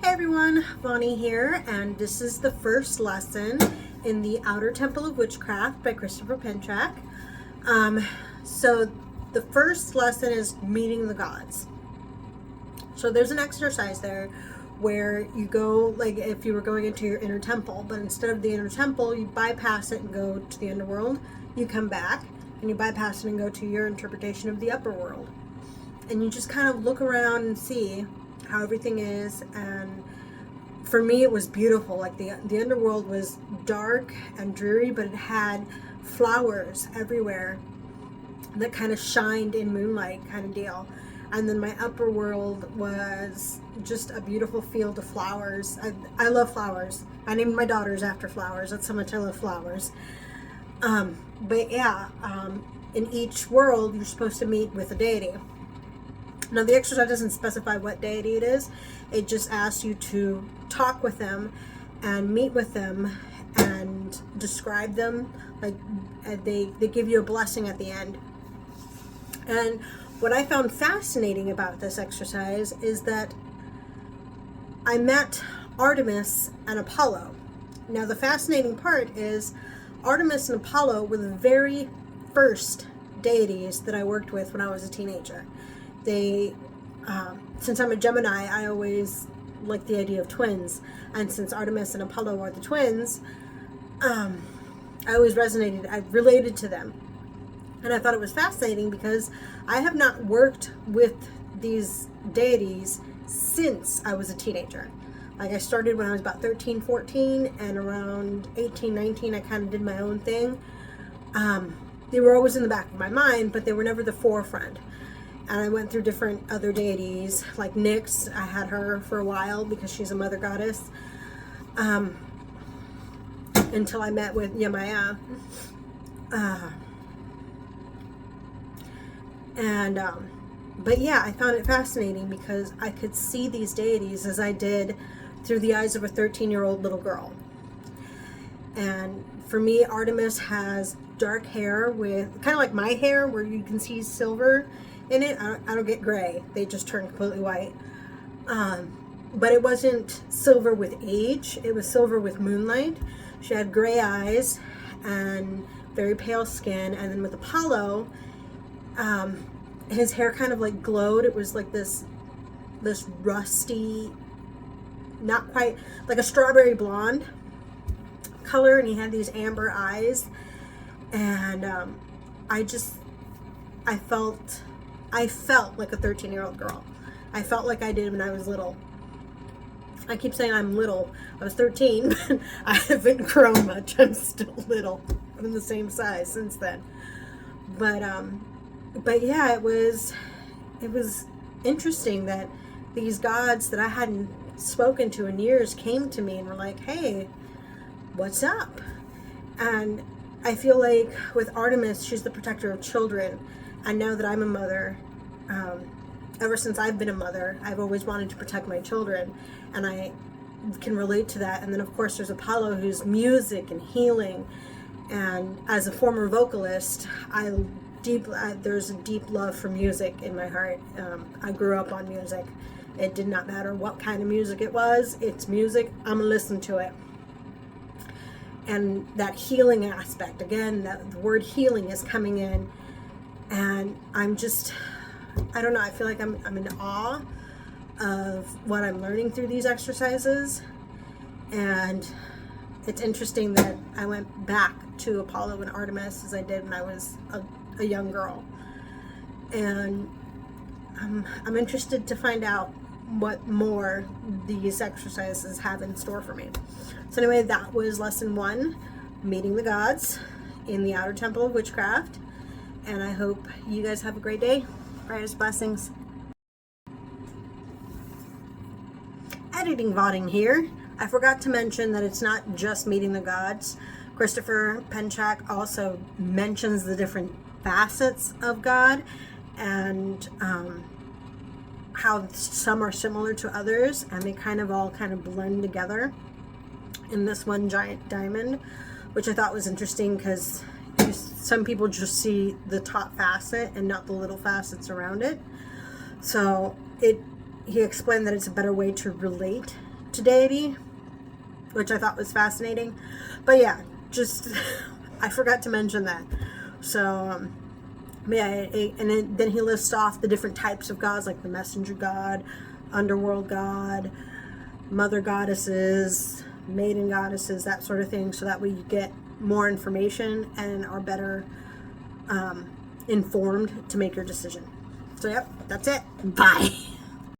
Hey everyone, Bonnie here, and this is the first lesson in the Outer Temple of Witchcraft by Christopher Penchak. So the first lesson is meeting the gods. So there's an exercise there where you go, like if you were going into your inner temple, but instead of the inner temple, you bypass it and go to the underworld. You come back and you bypass it and go to your interpretation of the upper world. And you just kind of look around and see how everything is. And for me it was beautiful. Like the underworld was dark and dreary, but it had flowers everywhere that kind of shined in moonlight kind of deal. And then my upper world was just a beautiful field of flowers. I love flowers. I named my daughters after flowers. That's how much I love flowers. But yeah, in each world you're supposed to meet with a deity. Now the exercise doesn't specify what deity it is. It just asks you to talk with them and meet with them and describe them. Like they give you a blessing at the end. And what I found fascinating about this exercise is that I met Artemis and Apollo. Now the fascinating part is Artemis and Apollo were the very first deities that I worked with when I was a teenager. They, since I'm a Gemini, I always like the idea of twins, and since Artemis and Apollo are the twins, I always I related to them, and I thought it was fascinating because I have not worked with these deities since I was a teenager. Like I started when I was about 13, 14, and around 18, 19, I kind of did my own thing. They were always in the back of my mind, but they were never the forefront. And I went through different other deities, like Nyx. I had her for a while because she's a mother goddess. Until I met with Yemaya. But yeah, I found it fascinating because I could see these deities as I did through the eyes of a 13-year-old little girl. And for me, Artemis has dark hair with, kind of like my hair, where you can see silver in it. I don't get gray. They just turn completely white. But it wasn't silver with age. It was silver with moonlight. She had gray eyes and very pale skin. And then with Apollo, his hair kind of like glowed. It was like this rusty, not quite, like a strawberry blonde color. And he had these amber eyes. And I felt like a 13-year-old girl. I felt like I did when I was little. I keep saying I'm little. I was 13, but I haven't grown much. I'm still little. I'm in the same size since then. But yeah, it was interesting that these gods that I hadn't spoken to in years came to me and were like, "Hey, what's up?" And I feel like with Artemis, she's the protector of children. And now that I'm a mother, ever since I've been a mother, I've always wanted to protect my children, and I can relate to that. And then of course there's Apollo, who's music and healing. And as a former vocalist, there's a deep love for music in my heart. I grew up on music. It did not matter what kind of music it was. It's music. I'm gonna listen to it. And that healing aspect, again, that the word healing is coming in. And I'm just, I don't know, I feel like I'm in awe of what I'm learning through these exercises. And it's interesting that I went back to Apollo and Artemis as I did when I was a young girl. And I'm interested to find out what more these exercises have in store for me. So anyway, that was lesson 1, meeting the gods in the Outer Temple of Witchcraft. And I hope you guys have a great day. Brightest blessings. Editing Vodding here. I forgot to mention that it's not just meeting the gods. Christopher Penchak also mentions the different facets of God and how some are similar to others, and they all blend together in this one giant diamond, which I thought was interesting because some people just see the top facet and not the little facets around it. So he explained that it's a better way to relate to deity, which I thought was fascinating. But yeah, just I forgot to mention that. So yeah, and then he lists off the different types of gods, like the messenger god, underworld god, mother goddesses, maiden goddesses, that sort of thing, so that way you get more information and are better informed to make your decision. So yep, that's it. Bye.